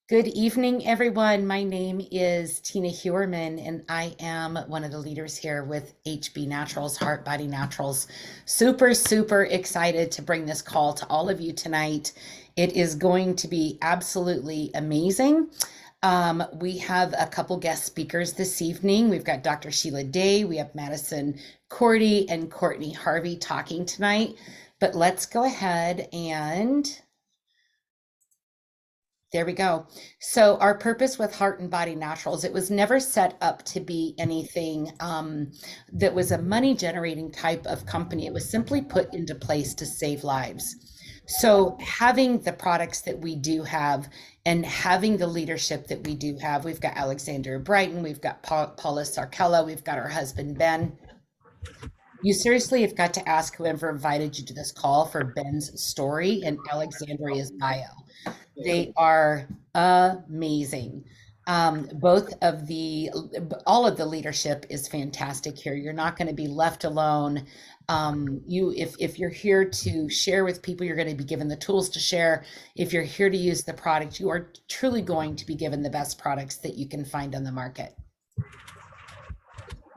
Good evening, everyone. My name is Tina Hewerman, and I am one of the leaders here with HB Naturals, Heart Body Naturals. Super, super excited to bring this call to all of you tonight. It is going to be absolutely amazing. We have a couple guest speakers this evening. We've got Dr. Sheila Day, we have Madyson Cordy and Courtney Harvey talking tonight. But let's go ahead and there we go. So our purpose with Heart and Body Naturals, it was never set up to be anything that was a money generating type of company. It was simply put into place to save lives. So having the products that we do have and having the leadership that we do have, we've got Alexandra Brighton, we've got Paula Sarkella, we've got her husband, Ben. You seriously have got to ask whoever invited you to this call for Ben's story and Alexandria's bio. They are amazing. Both of all of the leadership is fantastic here. You're not going to be left alone. If you're here to share with people, you're going to be given the tools to share. If you're here to use the product, you are truly going to be given the best products that you can find on the market.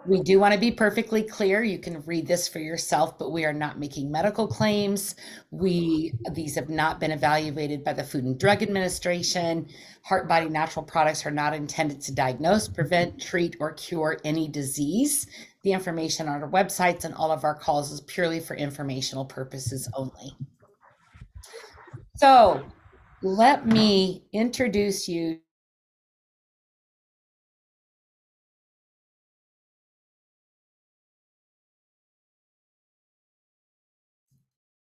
We do want to be perfectly clear. You can read this for yourself, but we are not making medical claims. These have not been evaluated by the Food and Drug Administration. Heart Body Natural products are not intended to diagnose, prevent, treat, or cure any disease. The information on our websites and all of our calls is purely for informational purposes only. So let me introduce you.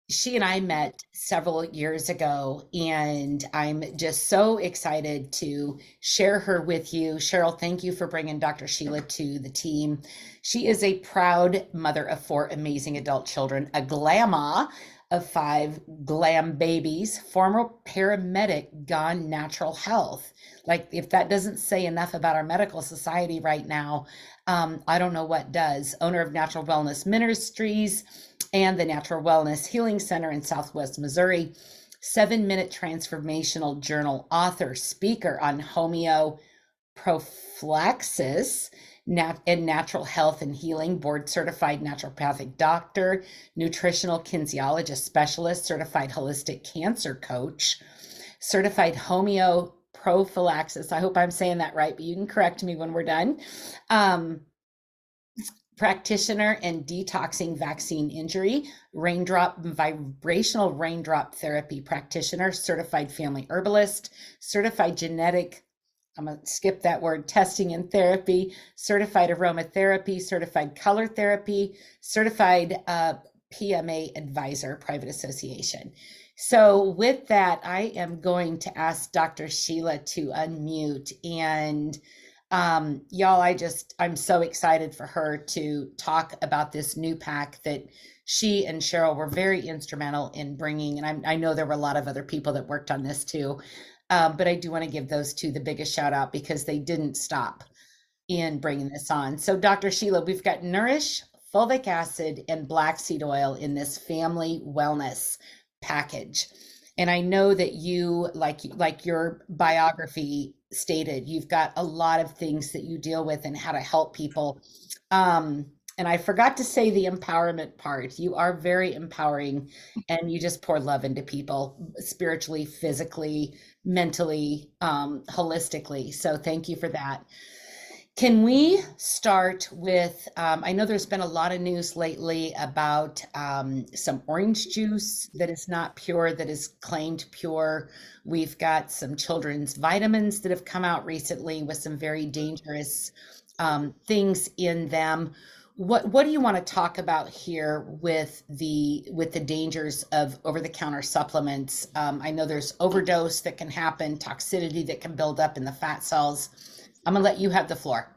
She and I met several years ago, and I'm just so excited to share her with you. Cheryl, thank you for bringing Dr. Sheila to the team. She is a proud mother of 4 amazing adult children, a glamma of 5 glam babies, former paramedic gone natural health. Like, if that doesn't say enough about our medical society right now, I don't know what does. Owner of Natural Wellness Ministries and the Natural Wellness Healing Center in Southwest Missouri, 7-minute transformational journal author, speaker on homeoprophylaxis and natural health and healing, board certified naturopathic doctor, nutritional kinesiologist specialist, certified holistic cancer coach, certified homeoprophylaxis. I hope I'm saying that right, but you can correct me when we're done. Practitioner and detoxing vaccine injury, vibrational raindrop therapy practitioner, certified family herbalist, certified genetic, I'm going to skip that word, testing and therapy, certified aromatherapy, certified color therapy, certified PMA advisor, private association. So with that, I am going to ask Dr. Sheila to unmute, and y'all, I'm so excited for her to talk about this new pack that she and Cheryl were very instrumental in bringing. And I know there were a lot of other people that worked on this too. But I do want to give those two the biggest shout out because they didn't stop in bringing this on. So Dr. Sheila, we've got Nourish, Fulvic Acid, and black seed oil in this family wellness package. And I know that you, like your biography stated, you've got a lot of things that you deal with and how to help people. And I forgot to say the empowerment part. You are very empowering, and you just pour love into people spiritually, physically, mentally, holistically. So thank you for that. Can we start with, I know there's been a lot of news lately about some orange juice that is not pure, that is claimed pure. We've got some children's vitamins that have come out recently with some very dangerous things in them. What do you want to talk about here with the dangers of over-the-counter supplements? I know there's overdose that can happen, toxicity that can build up in the fat cells. I'm gonna let you have the floor.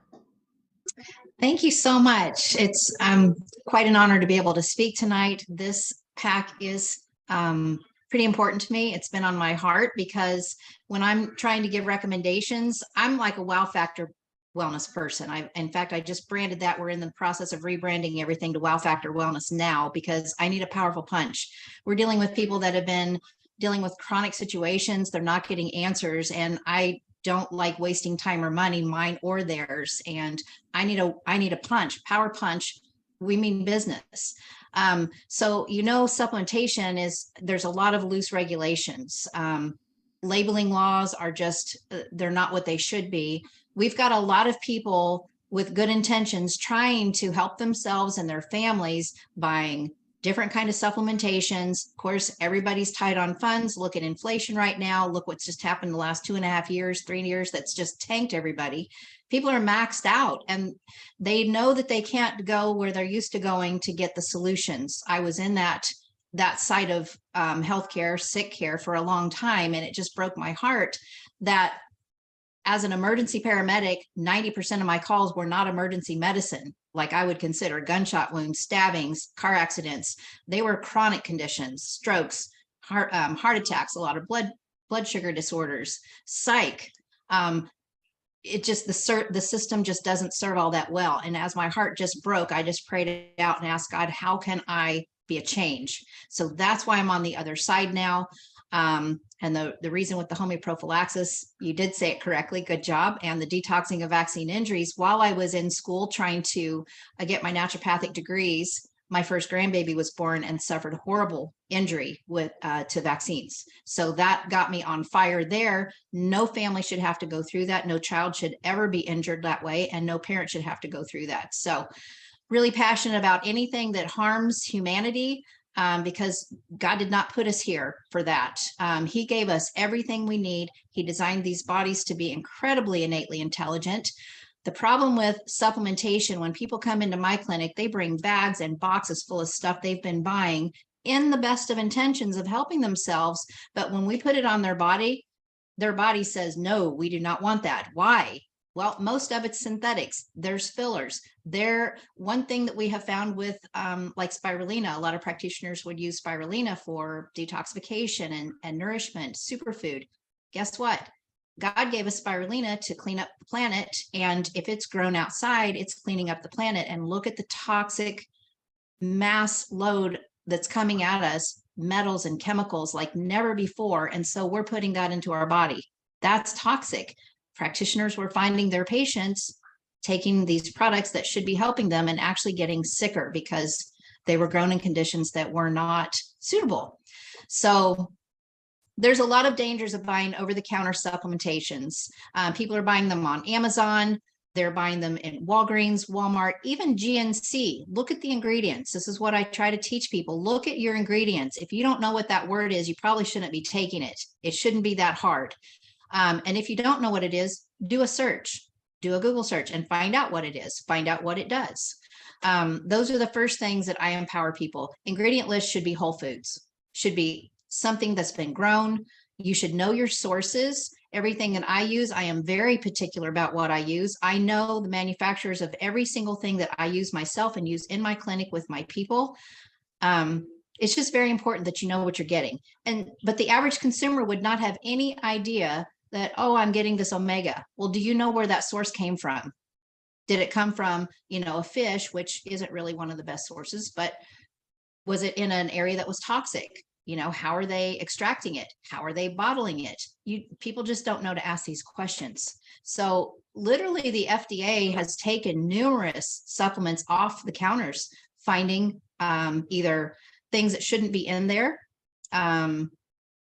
Thank you so much. It's quite an honor to be able to speak tonight. This pack is pretty important to me. It's been on my heart because when I'm trying to give recommendations, I'm like a wow factor wellness person. In fact, I just branded that. We're in the process of rebranding everything to Wow Factor Wellness now because I need a powerful punch. We're dealing with people that have been dealing with chronic situations. They're not getting answers. And I don't like wasting time or money, mine or theirs. And I need a power punch. We mean business. So, supplementation there's a lot of loose regulations. Labeling laws are just, they're not what they should be. We've got a lot of people with good intentions trying to help themselves and their families, buying different kind of supplementations. Of course, everybody's tight on funds. Look at inflation right now. Look what's just happened the last 2.5 years, 3 years. That's just tanked everybody. People are maxed out and they know that they can't go where they're used to going to get the solutions. I was in that side of healthcare, sick care for a long time. And it just broke my heart that as an emergency paramedic, 90% of my calls were not emergency medicine, like I would consider gunshot wounds, stabbings, car accidents. They were chronic conditions, strokes, heart attacks, a lot of blood sugar disorders, psych. It just, the system just doesn't serve all that well. And as my heart just broke, I just prayed it out and asked God, how can I be a change? So that's why I'm on the other side now. And the reason with the homeoprophylaxis, you did say it correctly, good job. And the detoxing of vaccine injuries, while I was in school trying to get my naturopathic degrees, my first grandbaby was born and suffered horrible injury to vaccines. So that got me on fire there. No family should have to go through that. No child should ever be injured that way, and no parent should have to go through that. So really passionate about anything that harms humanity. Because God did not put us here for that. He gave us everything we need. He designed these bodies to be incredibly innately intelligent. The problem with supplementation, when people come into my clinic, they bring bags and boxes full of stuff they've been buying in the best of intentions of helping themselves. But when we put it on their body says, no, we do not want that. Why? Well, most of it's synthetics. There's fillers. One thing that we have found with like spirulina, a lot of practitioners would use spirulina for detoxification and nourishment, superfood. Guess what? God gave us spirulina to clean up the planet. And if it's grown outside, it's cleaning up the planet. And look at the toxic mass load that's coming at us, metals and chemicals like never before. And so we're putting that into our body. That's toxic. Practitioners were finding their patients taking these products that should be helping them and actually getting sicker because they were grown in conditions that were not suitable. So there's a lot of dangers of buying over-the-counter supplementations. People are buying them on Amazon. They're buying them in Walgreens, Walmart, even GNC. Look at the ingredients. This is what I try to teach people. Look at your ingredients. If you don't know what that word is, you probably shouldn't be taking it. It shouldn't be that hard. And if you don't know what it is, do a search, do a Google search and find out what it is, find out what it does. Those are the first things that I empower people. Ingredient list should be whole foods, should be something that's been grown. You should know your sources. Everything that I use, I am very particular about what I use. I know the manufacturers of every single thing that I use myself and use in my clinic with my people. It's just very important that you know what you're getting. But the average consumer would not have any idea that, oh, I'm getting this omega. Well, do you know where that source came from? Did it come from, a fish, which isn't really one of the best sources, but was it in an area that was toxic? How are they extracting it? How are they bottling it? People just don't know to ask these questions. So literally the FDA has taken numerous supplements off the counters, finding either things that shouldn't be in there.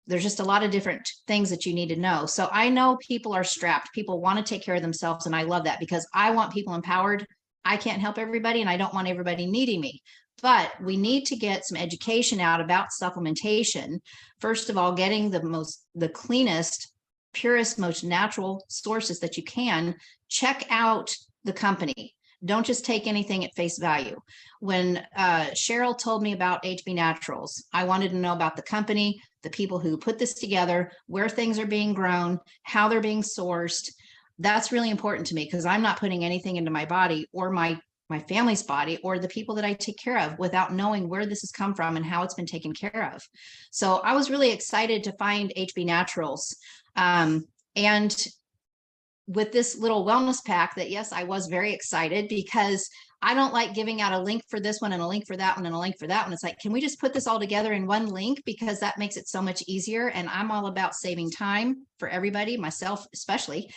There's just a lot of different things that you need to know. So I know people are strapped. People want to take care of themselves. And I love that because I want people empowered. I can't help everybody and I don't want everybody needing me. But we need to get some education out about supplementation. First of all, getting the cleanest, purest, most natural sources that you can. Check out the company. Don't just take anything at face value. When Cheryl told me about HB Naturals, I wanted to know about the company, the people who put this together, where things are being grown, how they're being sourced. That's really important to me because I'm not putting anything into my body or my family's body or the people that I take care of without knowing where this has come from and how it's been taken care of. So I was really excited to find HB Naturals. And with this little wellness pack that, yes, I was very excited because I don't like giving out a link for this one and a link for that one and a link for that one. It's like, can we just put this all together in one link? Because that makes it so much easier. And I'm all about saving time for everybody, myself especially.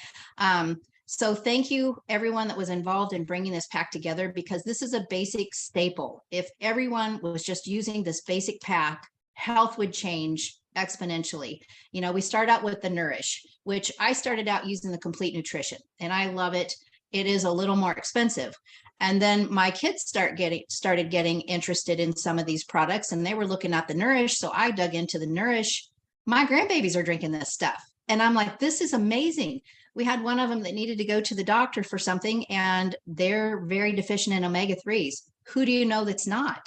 So thank you, everyone that was involved in bringing this pack together, because this is a basic staple. If everyone was just using this basic pack, health would change exponentially. You know, we start out with the Nourish, which I started out using the Complete Nutrition, and I love it. It is a little more expensive. And then my kids started getting interested in some of these products, and they were looking at the Nourish. So I dug into the Nourish. My grandbabies are drinking this stuff. And I'm like, this is amazing. We had one of them that needed to go to the doctor for something, and they're very deficient in omega-3s. Who do you know that's not?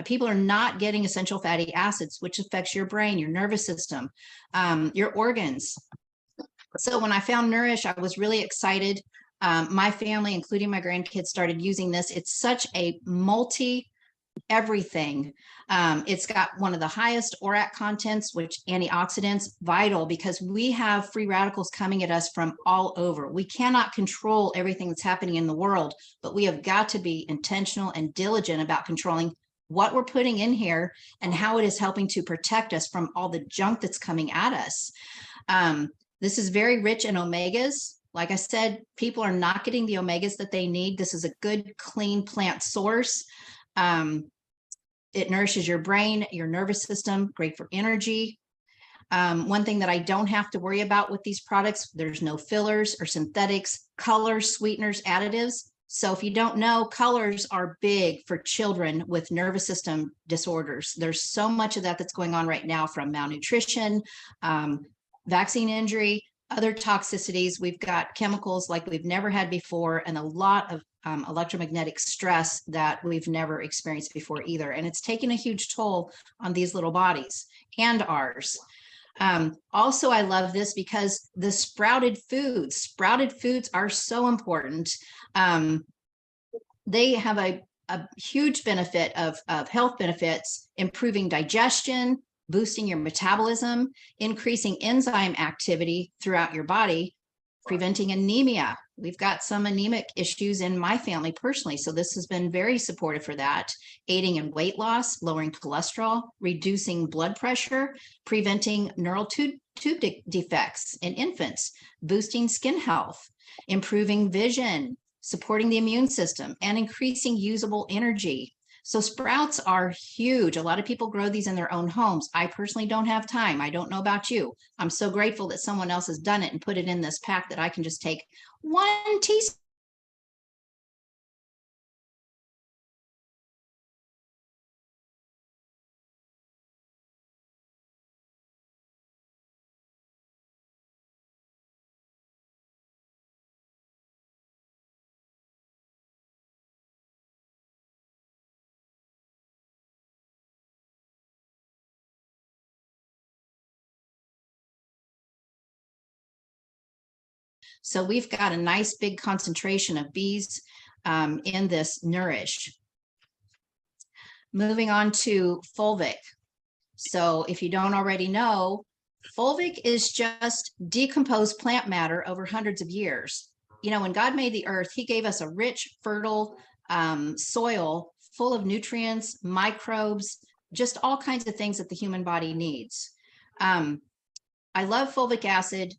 People are not getting essential fatty acids, which affects your brain, your nervous system, your organs. So when I found Nourish, I was really excited. My family, including my grandkids, started using this. It's such a multi everything. It's got one of the highest ORAC contents, which antioxidants, vital, because we have free radicals coming at us from all over. We cannot control everything that's happening in the world, but we have got to be intentional and diligent about controlling what we're putting in here and how it is helping to protect us from all the junk that's coming at us. This is very rich in omegas. Like I said, people are not getting the omegas that they need. This is a good, clean plant source. It nourishes your brain, your nervous system, great for energy. One thing that I don't have to worry about with these products, there's no fillers or synthetics, colors, sweeteners, additives. So if you don't know, colors are big for children with nervous system disorders. There's so much of that that's going on right now, from malnutrition, vaccine injury, other toxicities. We've got chemicals like we've never had before, and a lot of electromagnetic stress that we've never experienced before either. And it's taking a huge toll on these little bodies and ours. Also, I love this because the sprouted foods are so important. They have a huge benefit of health benefits, improving digestion, boosting your metabolism, increasing enzyme activity throughout your body, preventing anemia. We've got some anemic issues in my family personally, so this has been very supportive for that. Aiding in weight loss, lowering cholesterol, reducing blood pressure, preventing neural tube defects in infants, boosting skin health, improving vision, supporting the immune system, and increasing usable energy. So sprouts are huge. A lot of people grow these in their own homes. I personally don't have time. I don't know about you. I'm so grateful that someone else has done it and put it in this pack that I can just take 1 teaspoon. So we've got a nice big concentration of bees in this Nourish. Moving on to Fulvic. So if you don't already know, Fulvic is just decomposed plant matter over hundreds of years. You know, when God made the earth, he gave us a rich, fertile soil full of nutrients, microbes, just all kinds of things that the human body needs. I love fulvic acid.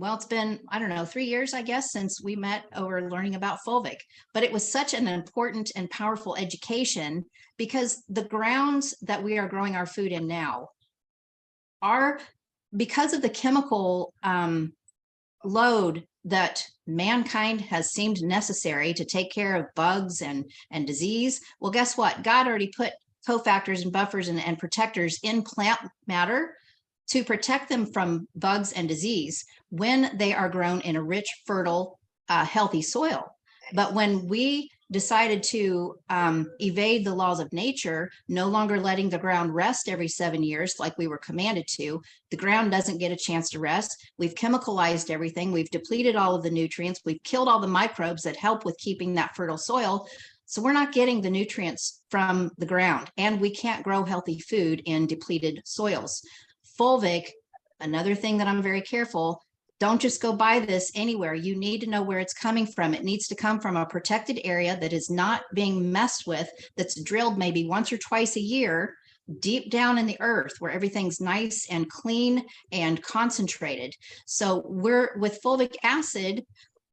Well, it's been, I don't know, 3 years, I guess, since we met over learning about fulvic, but it was such an important and powerful education because the grounds that we are growing our food in now are, because of the chemical load that mankind has seemed necessary to take care of bugs and disease. Well, guess what? God already put cofactors and buffers and protectors in plant matter to protect them from bugs and disease when they are grown in a rich, fertile, healthy soil. But when we decided to evade the laws of nature, no longer letting the ground rest every 7 years like we were commanded to, the ground doesn't get a chance to rest. We've chemicalized everything. We've depleted all of the nutrients. We've killed all the microbes that help with keeping that fertile soil. So we're not getting the nutrients from the ground, and we can't grow healthy food in depleted soils. Fulvic, another thing that I'm very careful, Don't just go buy this anywhere. You need to know where it's coming from. It needs to come from a protected area that is not being messed with, that's drilled maybe once or twice a year, deep down in the earth, where everything's nice and clean and concentrated. So we're with fulvic acid,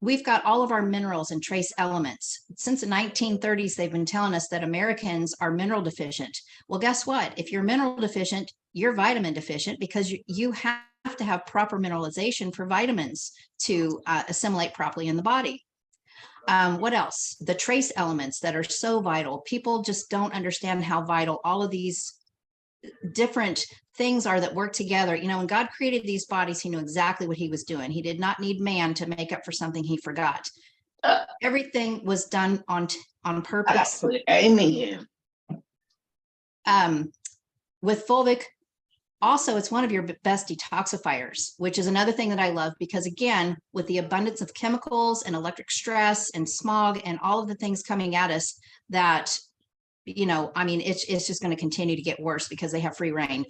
we've got all of our minerals and trace elements. Since the 1930s, they've been telling us that Americans are mineral deficient. Well, guess what? If you're mineral deficient, you're vitamin deficient, because you have to have proper mineralization for vitamins to assimilate properly in the body. What else? The trace elements that are so vital. People just don't understand how vital all of these different things are that work together. You know, when God created these bodies, he knew exactly what he was doing. He did not need man to make up for something he forgot. Everything was done on purpose. Amen. With fulvic, also, it's one of your best detoxifiers, which is another thing that I love, because again, with the abundance of chemicals and electric stress and smog and all of the things coming at us that, you know, I mean, it's just going to continue to get worse because they have free reign.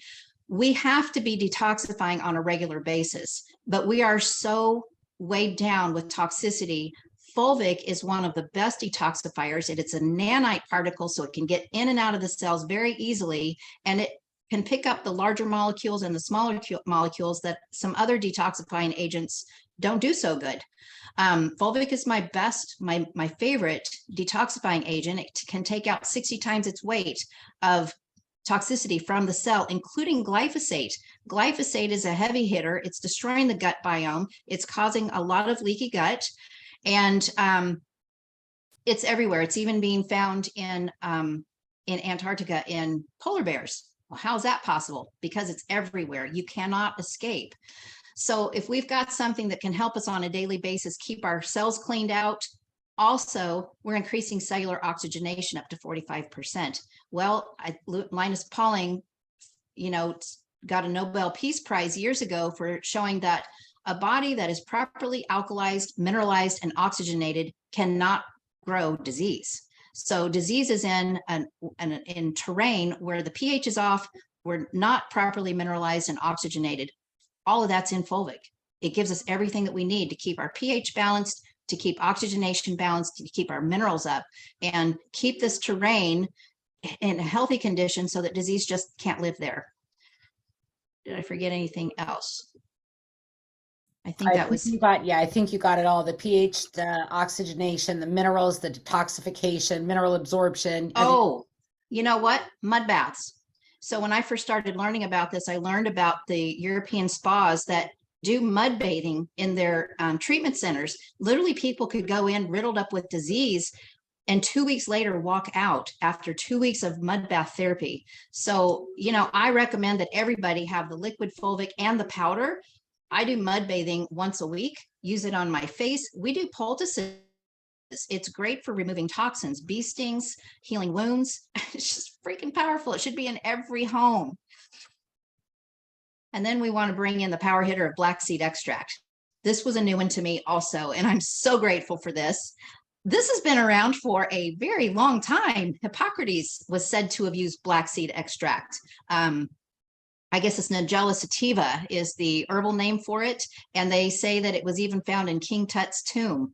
We have to be detoxifying on a regular basis, but we are so weighed down with toxicity. Fulvic is one of the best detoxifiers. It's a nanite particle, so it can get in and out of the cells very easily, and it can pick up the larger molecules and the smaller molecules that some other detoxifying agents don't do so good. Fulvic is my favorite detoxifying agent. It can take out 60 times its weight of toxicity from the cell, including glyphosate. Glyphosate is a heavy hitter. It's destroying the gut biome. It's causing a lot of leaky gut, and it's everywhere. It's even being found in Antarctica in polar bears. Well, how's that possible? Because it's everywhere. You cannot escape. So if we've got something that can help us on a daily basis, keep our cells cleaned out, also, we're increasing cellular oxygenation up to 45%. Well, Linus Pauling, you know, got a Nobel Peace Prize years ago for showing that a body that is properly alkalized, mineralized, and oxygenated cannot grow disease. So disease is in terrain where the pH is off, we're not properly mineralized and oxygenated. All of that's in fulvic. It gives us everything that we need to keep our pH balanced, to keep oxygenation balanced, to keep our minerals up, and keep this terrain in a healthy condition so that disease just can't live there. Did I forget anything else? I think that was. I think you got it all. The pH, the oxygenation, the minerals, the detoxification, mineral absorption. Oh, you know what? Mud baths. So when I first started learning about this, I learned about the European spas that do mud bathing in their treatment centers. Literally, people could go in riddled up with disease and 2 weeks later walk out after 2 weeks of mud bath therapy. So, you know, I recommend that everybody have the liquid fulvic and the powder. I do mud bathing once a week, use it on my face. We do poultices. It's great for removing toxins, bee stings, healing wounds. It's just freaking powerful. It should be in every home. And then we want to bring in the power hitter of black seed extract. This was a new one to me also, and I'm so grateful for this. This has been around for a very long time. Hippocrates was said to have used black seed extract. I guess it's Nigella sativa is the herbal name for it. And they say that it was even found in King Tut's tomb.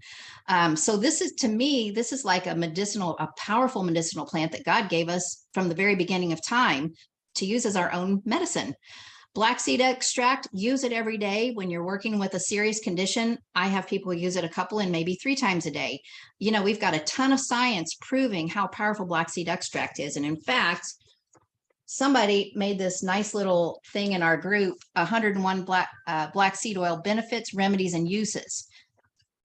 So this is, to me, this is like a powerful medicinal plant that God gave us from the very beginning of time to use as our own medicine. Black seed extract, use it every day when you're working with a serious condition. I have people use it a couple and maybe 3 times a day. You know, we've got a ton of science proving how powerful black seed extract is. And in fact, somebody made this nice little thing in our group, 101 black seed oil benefits, remedies, and uses.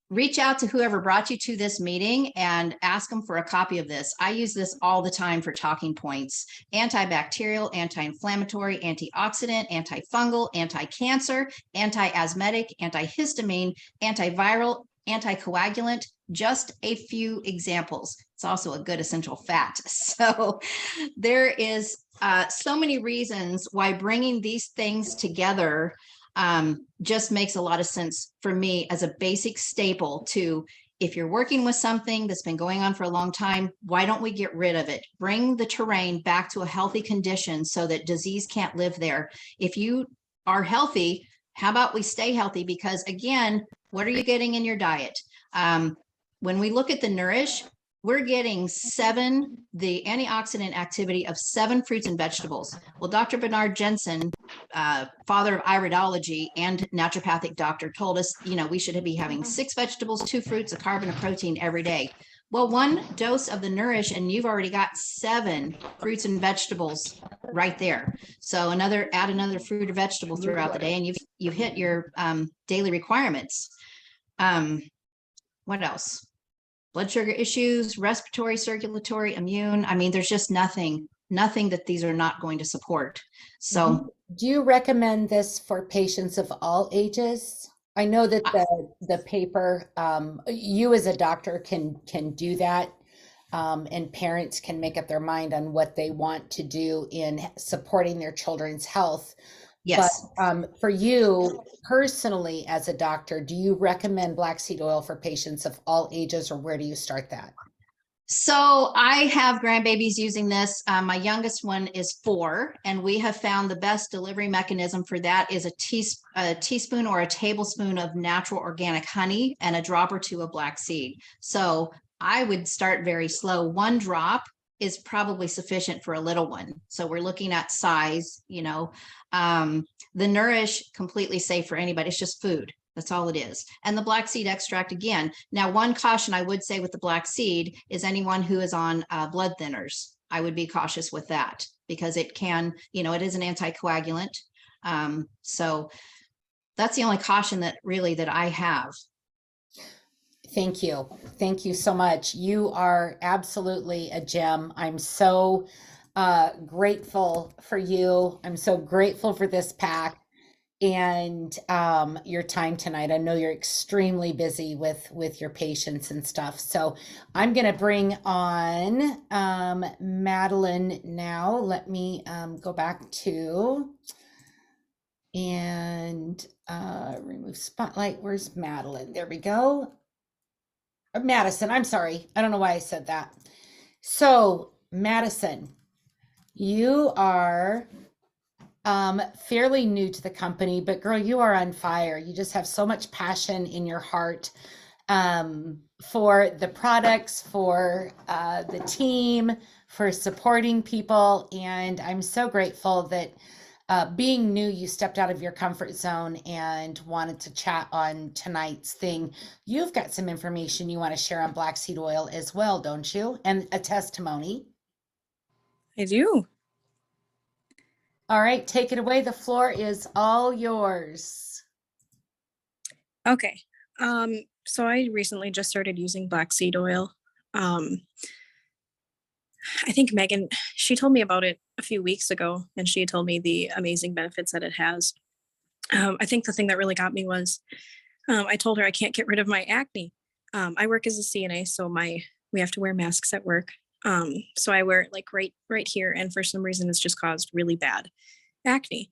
Reach out to whoever brought you to this meeting and ask them for a copy of this. I use this all the time for talking points: antibacterial, anti-inflammatory, antioxidant, antifungal, anti-cancer, anti-asthmatic, antihistamine, antiviral, anticoagulant, just a few examples. It's also a good essential fat. So there is so many reasons why bringing these things together just makes a lot of sense for me as a basic staple to, if you're working with something that's been going on for a long time, why don't we get rid of it? Bring the terrain back to a healthy condition so that disease can't live there. If you are healthy, How about we stay healthy? Because again, what are you getting in your diet? When we look at the Nourish, we're getting the antioxidant activity of 7 fruits and vegetables. Well, Dr. Bernard Jensen, father of iridology and naturopathic doctor, told us, we should be having 6 vegetables, 2 fruits, a carb, and a protein every day. Well, 1 dose of the Nourish, and you've already got 7 fruits and vegetables right there. So add another fruit or vegetable throughout the day, and you've hit your daily requirements. What else? Blood sugar issues, respiratory, circulatory, immune. I mean, there's just nothing that these are not going to support. So do you recommend this for patients of all ages? I know that the paper, you as a doctor can do that, and parents can make up their mind on what they want to do in supporting their children's health. yes. But for you personally as a doctor, do you recommend black seed oil for patients of all ages, or where do you start that? So I have grandbabies using this. My youngest one is 4, and we have found the best delivery mechanism for that is a teaspoon or a tablespoon of natural organic honey and a drop or 2 of black seed. So I would start very slow. 1 drop is probably sufficient for a little one. So we're looking at size, the Nourish, completely safe for anybody. It's just food. That's all it is. And the black seed extract again. Now, one caution I would say with the black seed is anyone who is on blood thinners, I would be cautious with that because it can, it is an anticoagulant. So that's the only caution that I have. Thank you. Thank you so much. You are absolutely a gem. I'm so grateful for you. I'm so grateful for this pack and your time tonight. I know you're extremely busy with your patients and stuff. So I'm going to bring on Madeline now. Let me go back to and remove spotlight. Where's Madeline? There we go. Madyson, I'm sorry. I don't know why I said that. So Madyson, you are fairly new to the company, but girl, you are on fire. You just have so much passion in your heart for the products, for the team, for supporting people. And I'm so grateful that being new, you stepped out of your comfort zone and wanted to chat on tonight's thing. You've got some information you want to share on black seed oil as well, don't you? And a testimony. I do. All right, take it away. The floor is all yours. Okay. So I recently just started using black seed oil. I think Megan, she told me about it a few weeks ago, and she told me the amazing benefits that it has. I think the thing that really got me was I told her I can't get rid of my acne. I work as a CNA, so we have to wear masks at work. So I wear it like right here, and for some reason it's just caused really bad acne.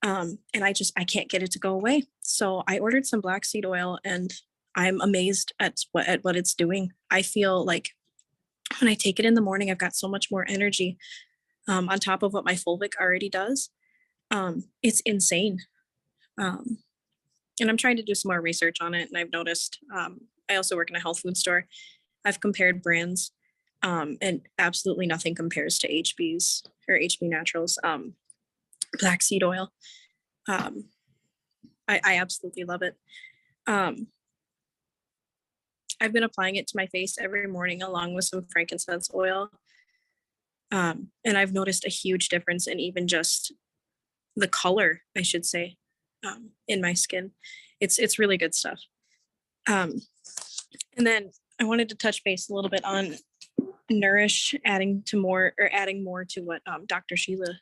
And I can't get it to go away. So I ordered some black seed oil, and I'm amazed at what it's doing. I feel like when I take it in the morning, I've got so much more energy on top of what my Fulvic already does. It's insane. And I'm trying to do some more research on it. And I've noticed, I also work in a health food store. I've compared brands, and absolutely nothing compares to HB's or HB Naturals black seed oil. I absolutely love it. I've been applying it to my face every morning along with some frankincense oil. And I've noticed a huge difference in even just the color, I should say, in my skin. It's really good stuff. And then I wanted to touch base a little bit on Nourish, adding more to what Dr. Sheila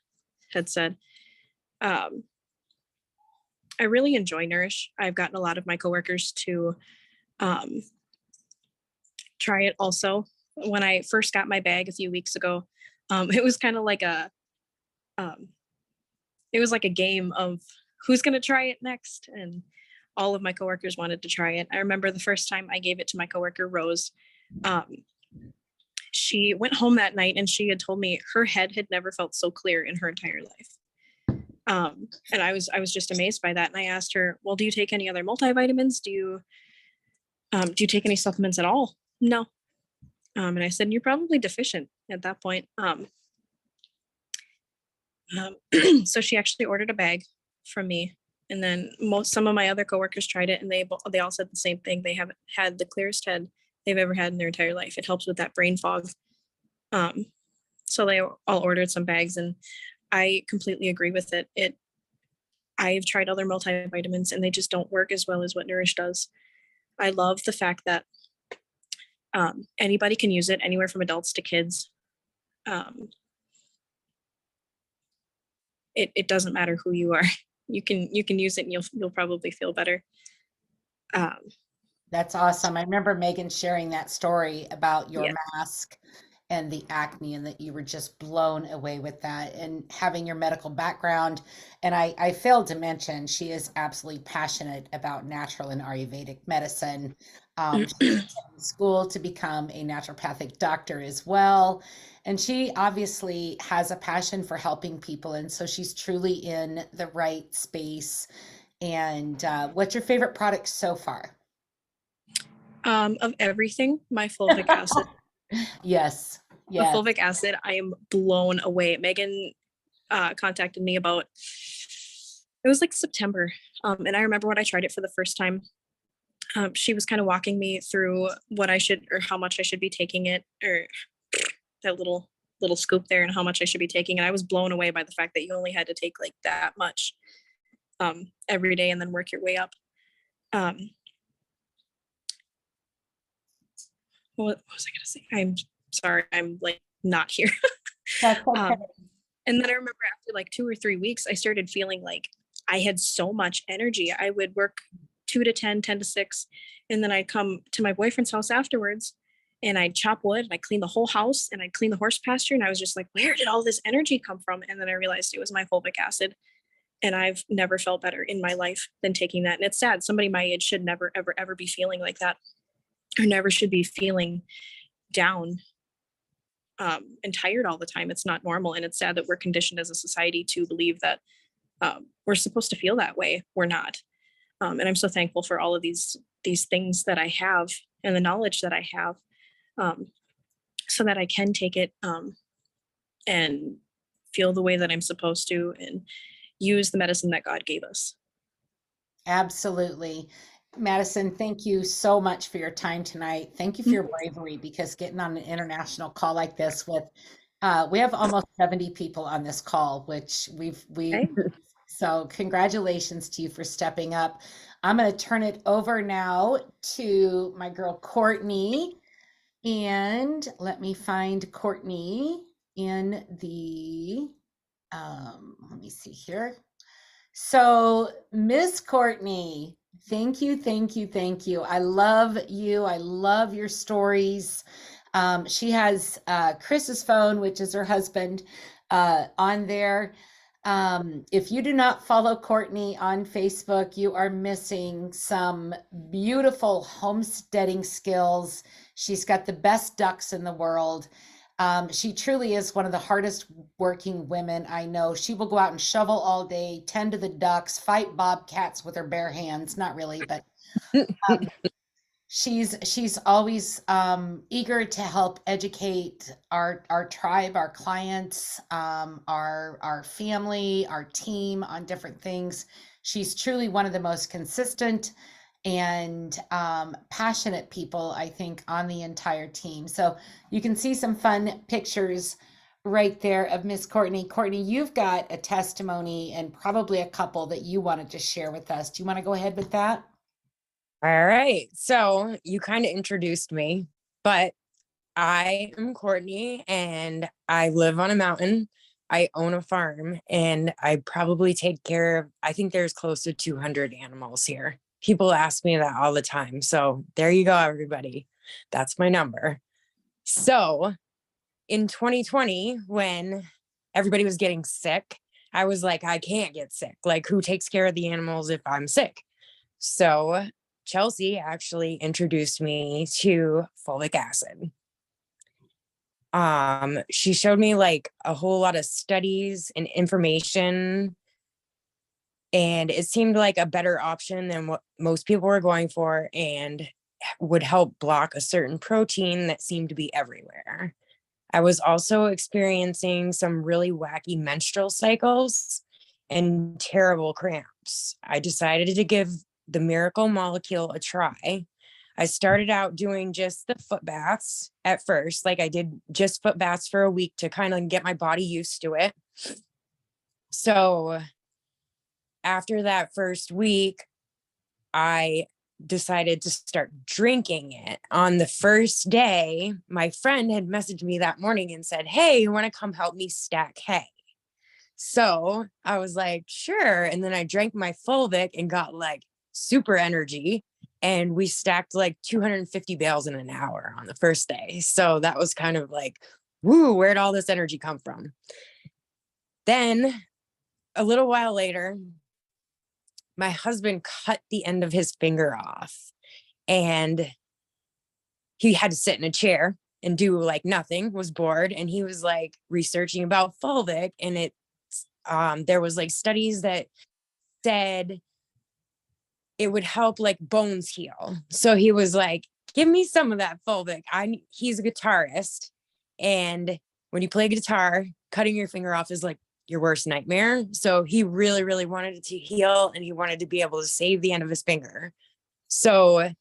had said. I really enjoy Nourish. I've gotten a lot of my coworkers to try it also. When I first got my bag a few weeks ago, it was kind of like it was like a game of who's going to try it next. And all of my coworkers wanted to try it. I remember the first time I gave it to my coworker, Rose. She went home that night and she had told me her head had never felt so clear in her entire life. And I was just amazed by that. And I asked her, well, do you take any other multivitamins? Do you take any supplements at all? No. And I said, you're probably deficient at that point. So she actually ordered a bag from me. And then some of my other coworkers tried it, and they all said the same thing. They haven't had the clearest head they've ever had in their entire life. It helps with that brain fog. So they all ordered some bags, and I completely agree with it. I've tried other multivitamins, and they just don't work as well as what Nourish does. I love the fact that anybody can use it, anywhere from adults to kids. It doesn't matter who you are. You can use it, and you'll probably feel better. That's awesome. I remember Megan sharing that story about your mask and the acne, and that you were just blown away with that, and having your medical background. And I failed to mention, she is absolutely passionate about natural and Ayurvedic medicine. She's in school to become a naturopathic doctor as well. And she obviously has a passion for helping people. And so she's truly in the right space. And what's your favorite product so far? Of everything, my fulvic acid. Yes. The fulvic acid, I am blown away. Megan contacted me about, it was like September. And I remember when I tried it for the first time, she was kind of walking me through what I should, or how much I should be taking it, or that little scoop there, and how much I should be taking. And I was blown away by the fact that you only had to take like that much every day, and then work your way up. What was I going to say? I'm sorry, I'm like not here. That's okay. And then I remember after like 2 or 3 weeks, I started feeling like I had so much energy. I would work 2 to 10, 10 to 6. And then I'd come to my boyfriend's house afterwards, and I'd chop wood, and I'd clean the whole house, and I'd clean the horse pasture. And I was just like, where did all this energy come from? And then I realized it was my fulvic acid. And I've never felt better in my life than taking that. And it's sad. Somebody my age should never, ever, ever be feeling like that, or never should be feeling down and tired all the time. It's not normal. And it's sad that we're conditioned as a society to believe that we're supposed to feel that way. We're not. And I'm so thankful for all of these things that I have, and the knowledge that I have, so that I can take it and feel the way that I'm supposed to, and use the medicine that God gave us. Absolutely. Madyson, thank you so much for your time tonight. Thank you for your bravery, because getting on an international call like this with, we have almost 70 people on this call, which so congratulations to you for stepping up. I'm going to turn it over now to my girl, Courtney, and let me find Courtney in the, let me see here. So Miss Courtney, thank you. I love you. I love your stories. She has Chris's phone, which is her husband, on there. If you do not follow Courtney on Facebook, you are missing some beautiful homesteading skills. She's got the best ducks in the world. She truly is one of the hardest working women I know. She will go out and shovel all day, tend to the ducks, fight bobcats with her bare hands. Not really, but she's always eager to help educate our tribe, our clients, our family, our team on different things. She's truly one of the most consistent and passionate people, I think, on the entire team. So you can see some fun pictures right there of Miss Courtney. Courtney, you've got a testimony and probably a couple that you wanted to share with us. Do you want to go ahead with that? All right. So you kind of introduced me, but I am Courtney, and I live on a mountain. I own a farm, and I probably take care of, I think there's close to 200 animals here. People ask me that all the time. So there you go, everybody. That's my number. So in 2020, when everybody was getting sick, I was like, I can't get sick. Like, who takes care of the animals if I'm sick? So Chelsea actually introduced me to fulvic acid. She showed me like a whole lot of studies and information And it seemed like a better option than what most people were going for, and would help block a certain protein that seemed to be everywhere. I was also experiencing some really wacky menstrual cycles and terrible cramps. I decided to give the miracle molecule a try. I started out doing just the foot baths at first. Like I did just foot baths for a week to kind of get my body used to it. So after that first week, I decided to start drinking it. On the first day, my friend had messaged me that morning and said, "Hey, you want to come help me stack hay?" So I was like, sure. And then I drank my Fulvic and got like super energy. And we stacked like 250 bales in an hour on the first day. So that was kind of like, woo, where'd all this energy come from? Then a little while later, my husband cut the end of his finger off, and he had to sit in a chair and do like nothing, was bored. And he was like researching about Fulvic, and there was like studies that said it would help like bones heal. So he was like, give me some of that Fulvic. He's a guitarist. And when you play guitar, cutting your finger off is like your worst nightmare. So he really, really wanted it to heal, and he wanted to be able to save the end of his finger. So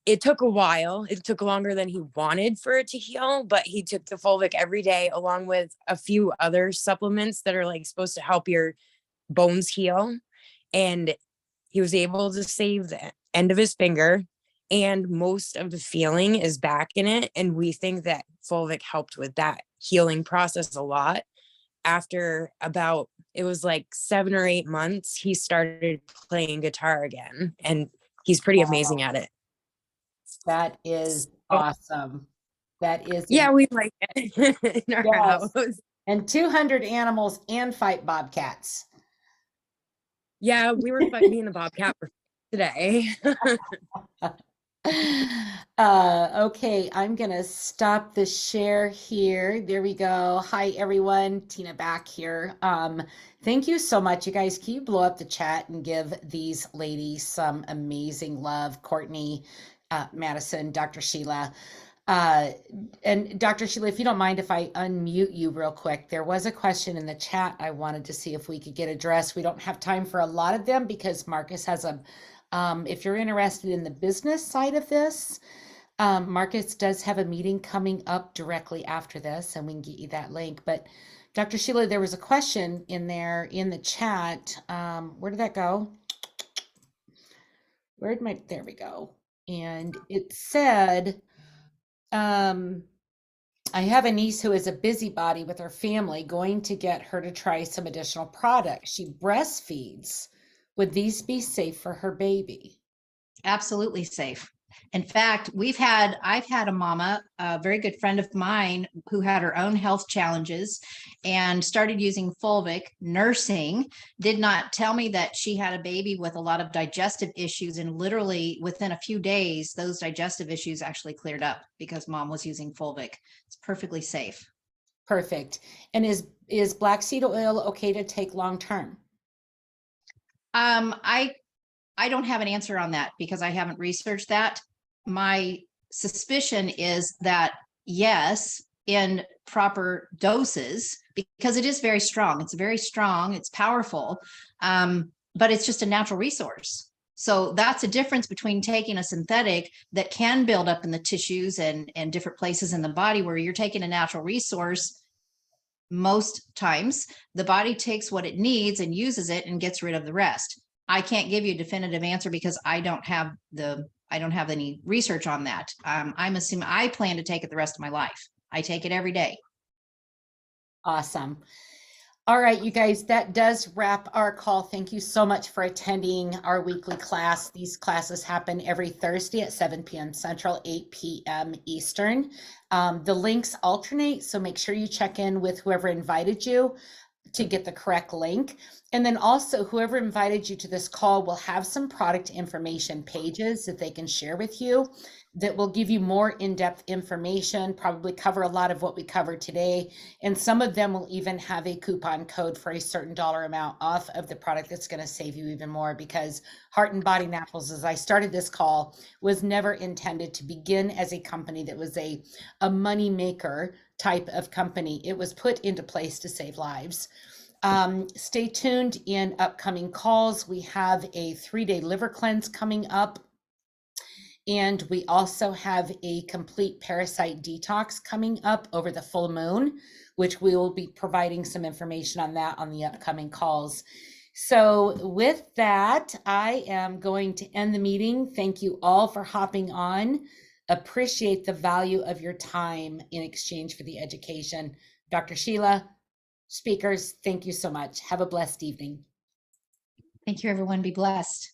it took a while. It took longer than he wanted for it to heal, but he took the Fulvic every day along with a few other supplements that are like supposed to help your bones heal. And he was able to save the end of his finger, and most of the feeling is back in it. And we think that Fulvic helped with that healing process a lot. After about, it was like 7 or 8 months, he started playing guitar again, and he's pretty amazing at it. That is awesome. That is, Yeah, we like it in our yes. house. And 200 animals and fight bobcats. Yeah, we were being a bobcat today. Okay, I'm gonna stop the share here. There we go. Hi everyone, Tina back here. Thank you so much, you guys. Can you blow up the chat and give these ladies some amazing love? Courtney, Madyson, Dr. Sheila. And Dr. Sheila, if you don't mind if I unmute you real quick, there was a question in the chat I wanted to see if we could get addressed. We don't have time for a lot of them because Marcus has if you're interested in the business side of this, Marcus does have a meeting coming up directly after this, and we can get you that link. But Dr. Sheila, there was a question in there in the chat. Where did that go? There we go. And it said, I have a niece who is a busybody with her family, going to get her to try some additional products. She breastfeeds. Would these be safe for her baby? Absolutely safe. In fact, I've had a mama, a very good friend of mine, who had her own health challenges and started using Fulvic, nursing, did not tell me that she had a baby with a lot of digestive issues. And literally within a few days, those digestive issues actually cleared up because mom was using Fulvic. It's perfectly safe. Perfect. And is black seed oil okay to take long term? I don't have an answer on that because I haven't researched that. My suspicion is that yes, in proper doses, because it is very strong. It's very strong. It's powerful, but it's just a natural resource. So that's a difference between taking a synthetic that can build up in the tissues and different places in the body, where you're taking a natural resource. Most times the body takes what it needs and uses it and gets rid of the rest. I can't give you a definitive answer because I don't have any research on that. I'm assuming I plan to take it the rest of my life. I take it every day. Awesome. All right, you guys, that does wrap our call. Thank you so much for attending our weekly class. These classes happen every Thursday at 7 p.m. Central, 8 p.m. Eastern. The links alternate, so make sure you check in with whoever invited you. to get the correct link. And then also whoever invited you to this call will have some product information pages that they can share with you that will give you more in-depth information, probably cover a lot of what we covered today. And some of them will even have a coupon code for a certain dollar amount off of the product that's going to save you even more, because Heart and Body Naturals, as I started this call, was never intended to begin as a company that was a money maker type of company. It was put into place to save lives. Stay tuned in upcoming calls. We have a 3-day liver cleanse coming up. And we also have a complete parasite detox coming up over the full moon, which we will be providing some information on that on the upcoming calls. So with that, I am going to end the meeting. Thank you all for hopping on. Appreciate the value of your time in exchange for the education. Dr. Sheila, speakers, thank you so much. Have a blessed evening. Thank you, everyone. Be blessed.